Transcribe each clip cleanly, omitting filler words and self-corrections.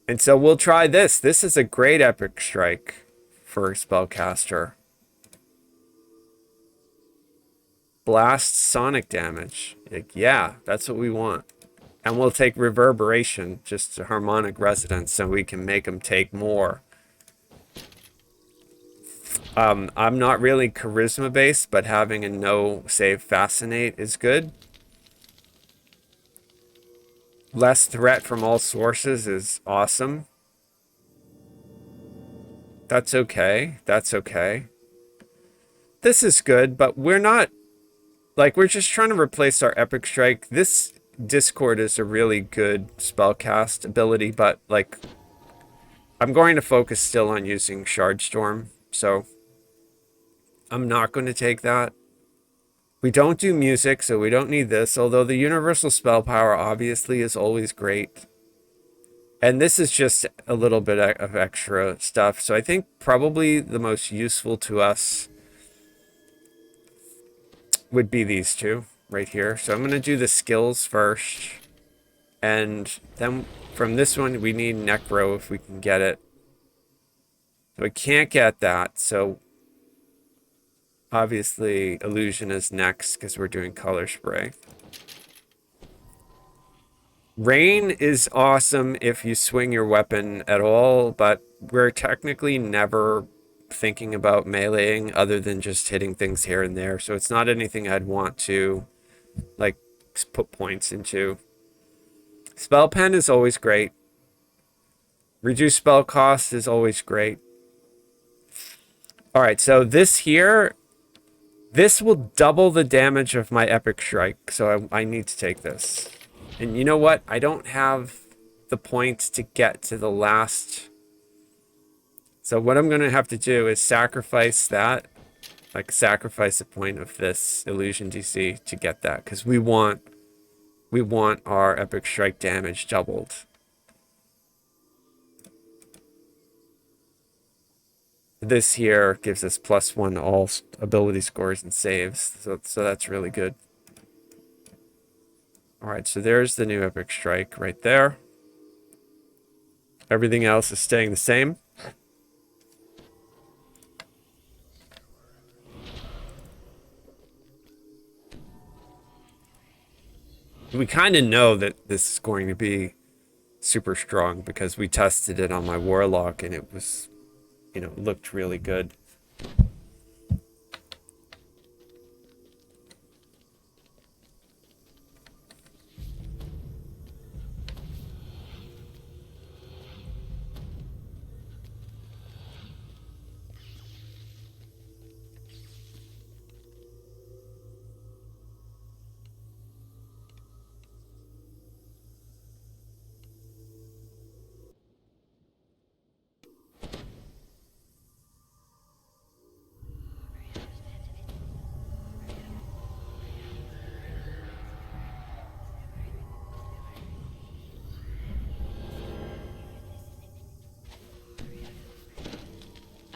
And so we'll try this. This is a great epic strike for a spellcaster. Blast sonic damage. Like, yeah, that's what we want. And we'll take reverberation, just a harmonic resonance, so we can make them take more. I'm not really charisma based, but having a no save fascinate is good. Less threat from all sources is awesome. That's okay. That's okay. This is good, but we're not, like, we're just trying to replace our epic strike. This Discord is a really good spellcast ability, but like, I'm going to focus still on using Shard Storm, so I'm not going to take that. We don't do music, so we don't need this, although the universal spell power obviously is always great. And this is just a little bit of extra stuff, so I think probably the most useful to us would be these two right here. So I'm going to do the skills first, and then from this one we need Necro if we can get it. So we can't get that, so obviously Illusion is next because we're doing Color Spray. Rain is awesome if you swing your weapon at all, but we're technically never thinking about meleeing other than just hitting things here and there. So it's not anything I'd want to like put points into. Spell Pen is always great. Reduce spell cost is always great. All right, so this here, this will double the damage of my epic strike. So I need to take this. And you know what? I don't have the points to get to the last. So what I'm going to have to do is sacrifice that. Like sacrifice a point of this illusion DC to get that. Because we want our epic strike damage doubled. This here gives us +1 to all ability scores and saves. So that's really good. Alright, so there's the new epic strike right there. Everything else is staying the same. We kind of know that this is going to be super strong because we tested it on my Warlock and it was, you know, looked really good.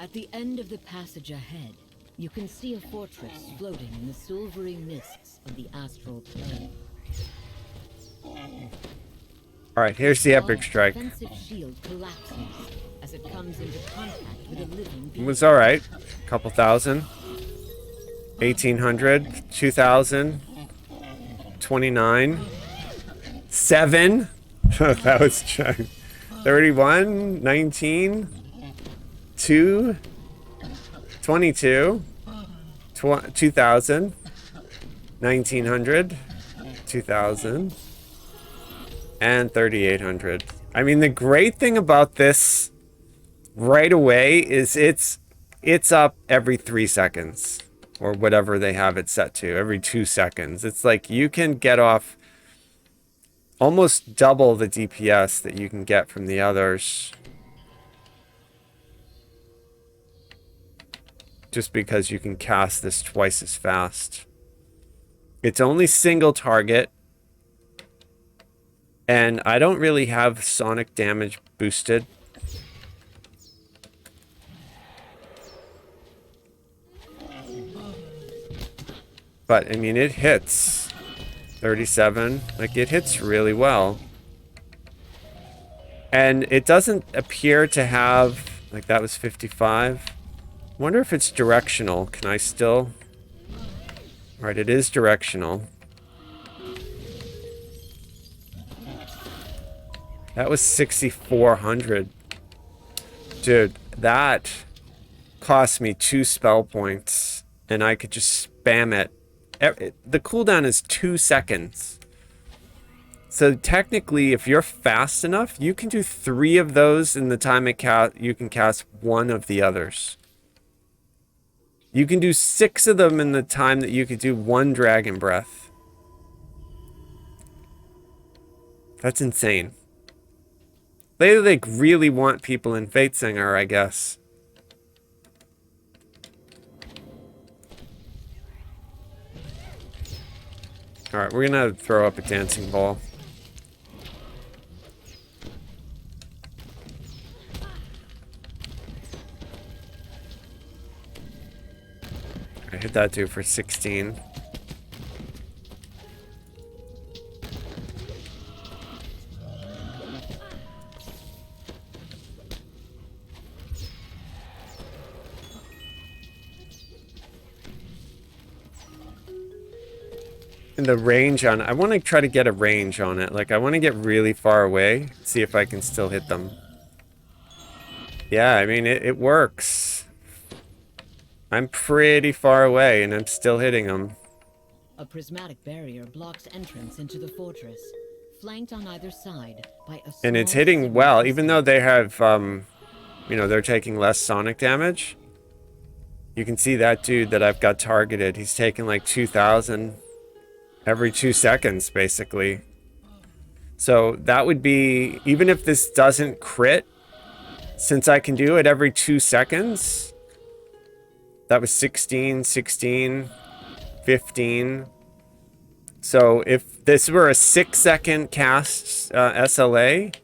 At the end of the passage ahead, you can see a fortress floating in the silvery mists of the astral plane. All right, here's the epic strike. Defensive shield collapses as it comes into contact with a living being. It was all right. A couple thousand. 1,800. 2,000. 29. 7. That was 31. 19. 2. 22. 2,000. 1,900. 2,000. And 3,800. I mean, the great thing about this right away is it's up every 3 seconds or whatever they have it set to, every 2 seconds. It's like you can get off almost double the DPS that you can get from the others just because you can cast this twice as fast. It's only single target. And I don't really have sonic damage boosted. But, I mean, it hits. 37. Like, it hits really well. And it doesn't appear to have, like that was 55. Wonder if it's directional. Can I still? Right, it is directional. That was 6,400. Dude, that cost me 2 spell points, and I could just spam it. The cooldown is 2 seconds. So technically, if you're fast enough, you can do 3 of those in the time you can cast 1 of the others. You can do 6 of them in the time that you could do 1 Dragon Breath. That's insane. They like really want people in Fatesinger, I guess. Alright, we're gonna throw up a dancing ball. I hit that dude for 16. And the range on it, I want to try to get a range on it. Like, I want to get really far away, see if I can still hit them. Yeah, I mean, it works. I'm pretty far away, and I'm still hitting them. A prismatic barrier blocks entrance into the fortress, flanked on either side by a And it's small hitting cement well, even though crystal. they have, you know, they're taking less sonic damage. You can see that dude that I've got targeted. He's taking like 2,000 every 2 seconds, basically. So that would be, even if this doesn't crit, since I can do it every 2 seconds, that was 16, 16, 15. So if this were a 6-second cast SLA,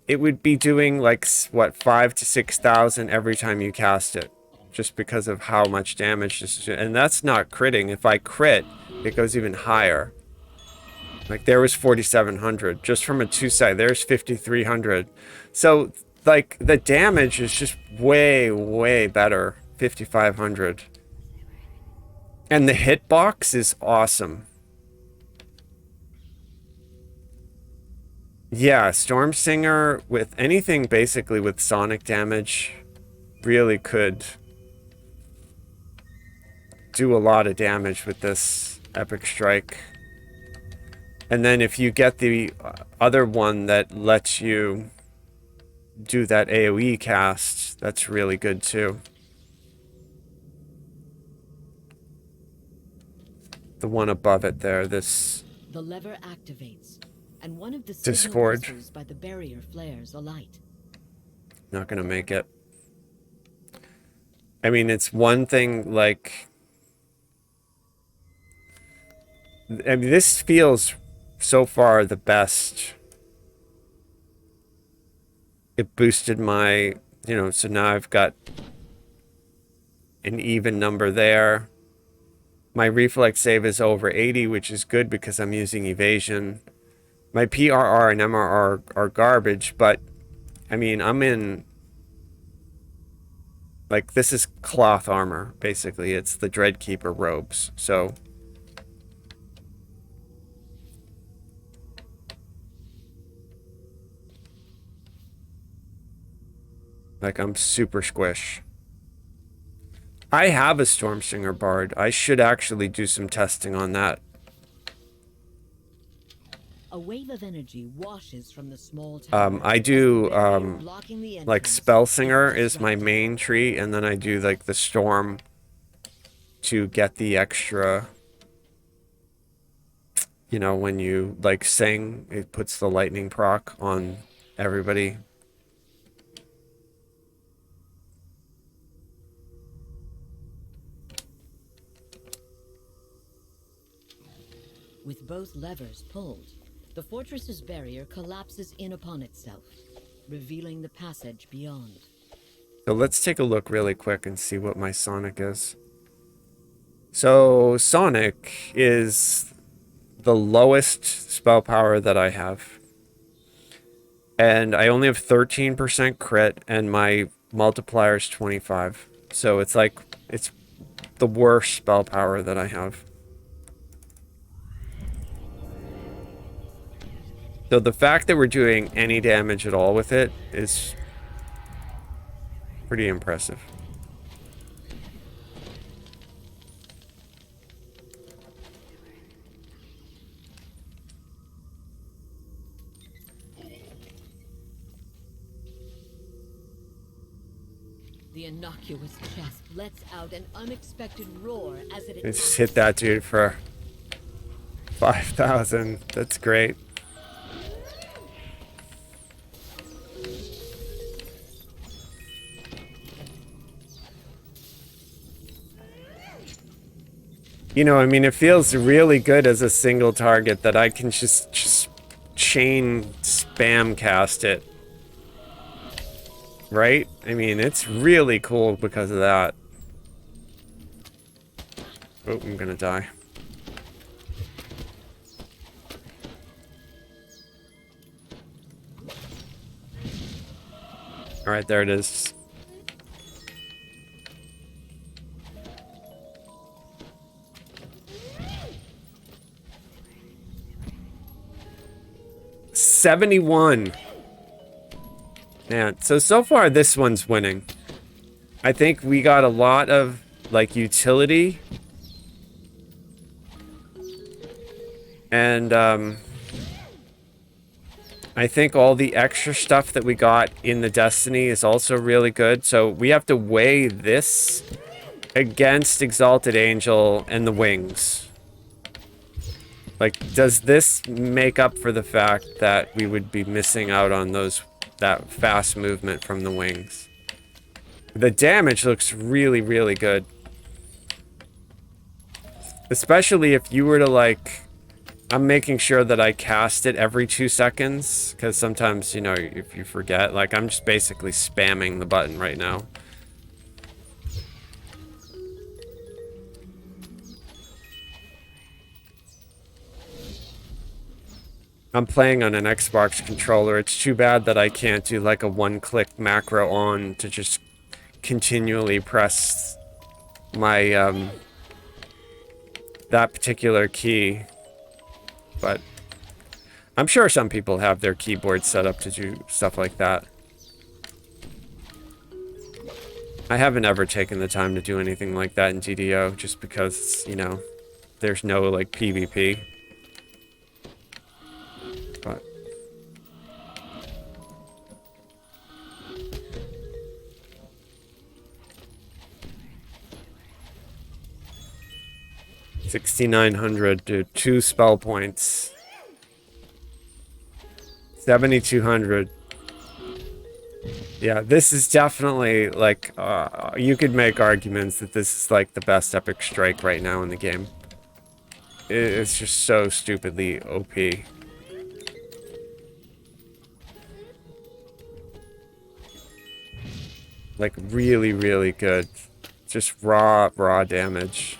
it would be doing like, what, 5,000 to 6,000 every time you cast it. Just because of how much damage this is. And that's not critting. If I crit, it goes even higher. Like there was 4,700 just from a 2-side. There's 5,300. So like the damage is just way, way better. 5,500. And the hitbox is awesome. Yeah, Stormsinger with anything basically with sonic damage really could do a lot of damage with this Epic Strike. And then if you get the other one that lets you do that AoE cast, that's really good too. The one above it there, this The lever activates, and one of the Discord. signal crystals by the barrier flares alight. Not gonna make it. I mean, it's one thing like... I mean, this feels so far the best. It boosted my, you know, so now I've got an even number there. My reflex save is over 80, which is good because I'm using evasion. My PRR and MRR are garbage, but I mean, I'm in, like, this is cloth armor, basically. It's the Dreadkeeper robes, so... Like, I'm super squish. I have a Stormsinger Bard. I should actually do some testing on that. A wave of energy washes from the small tower. I do, as the barrier blocking the like, entrance Spellsinger begins is to my rattle. main tree, and then I do, like, the Storm to get the extra... You know, when you, like, sing, it puts the lightning proc on everybody. With both levers pulled, the fortress's barrier collapses in upon itself, revealing the passage beyond. So let's take a look really quick and see what my Sonic is. So Sonic is the lowest spell power that I have. And I only have 13% crit, and my multiplier is 25. So it's like, it's the worst spell power that I have. So the fact that we're doing any damage at all with it is pretty impressive. The innocuous chest lets out an unexpected roar as it I just attacks. hit that dude for 5,000. That's great. You know, I mean, it feels really good as a single target that I can just chain spam cast it. Right? I mean, it's really cool because of that. Oh, I'm gonna die. Alright, there it is. $71. Man, so far this one's winning. I think we got a lot of, like, utility. And, I think all the extra stuff that we got in the Destiny is also really good. So we have to weigh this against Exalted Angel and the wings. Like, does this make up for the fact that we would be missing out on that fast movement from the wings? The damage looks really, really good. Especially if you were to, like... I'm making sure that I cast it every 2 seconds, because sometimes, you know, if you forget, like, I'm just basically spamming the button right now. I'm playing on an Xbox controller. It's too bad that I can't do, like, a one-click macro on to just continually press my, that particular key. But I'm sure some people have their keyboard set up to do stuff like that. I haven't ever taken the time to do anything like that in DDO, just because, you know, there's no, like, PvP. But... $6,900, dude. 2 spell points. 7,200. Yeah, this is definitely, like, you could make arguments that this is, like, the best epic strike right now in the game. It's just so stupidly OP. Like, really, really good. Just raw damage.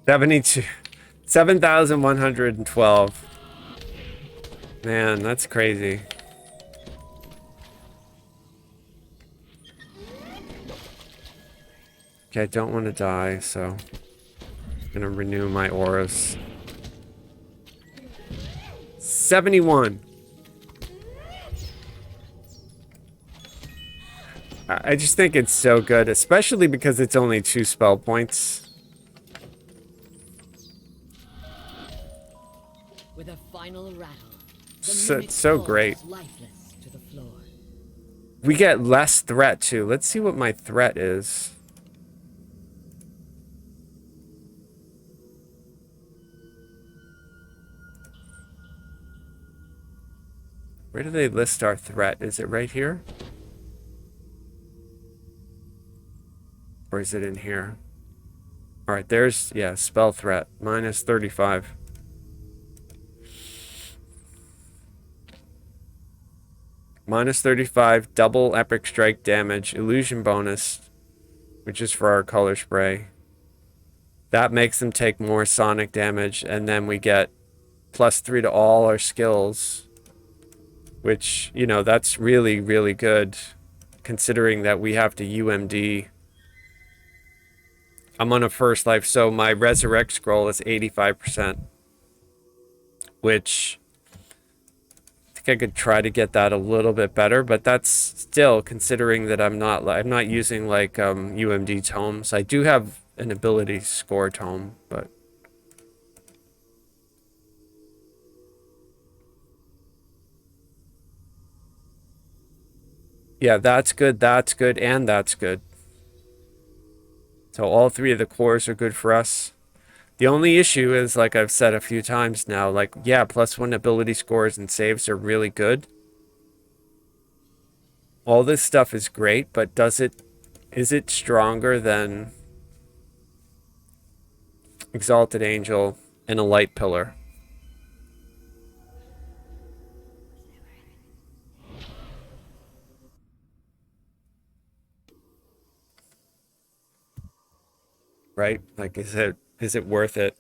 $72. 7,112. Man, that's crazy. Okay, I don't want to die, so I'm gonna renew my auras. 71. I just think it's so good, especially because it's only 2 spell points. With a final rattle, the So, mimic it's so great. falls lifeless to the floor. We get less threat too. Let's see what my threat is. Where do they list our threat? Is it right here? Or is it in here? All right, there's, yeah, spell threat, minus 35. Minus 35, double epic strike damage, illusion bonus, which is for our color spray. That makes them take more sonic damage, and then we get +3 to all our skills, which, you know, that's really, really good, considering that we have to UMD. I'm on a first life, so my resurrect scroll is 85%, which I think I could try to get that a little bit better, but that's still, considering that I'm not using like UMD tomes. I do have an ability score tome, but yeah, that's good, and that's good. So all 3 of the cores are good for us. The only issue is, like I've said a few times now, like, yeah, +1 ability scores and saves are really good. All this stuff is great, but is it stronger than Exalted Angel and a Light Pillar? Right? Like, is it worth it?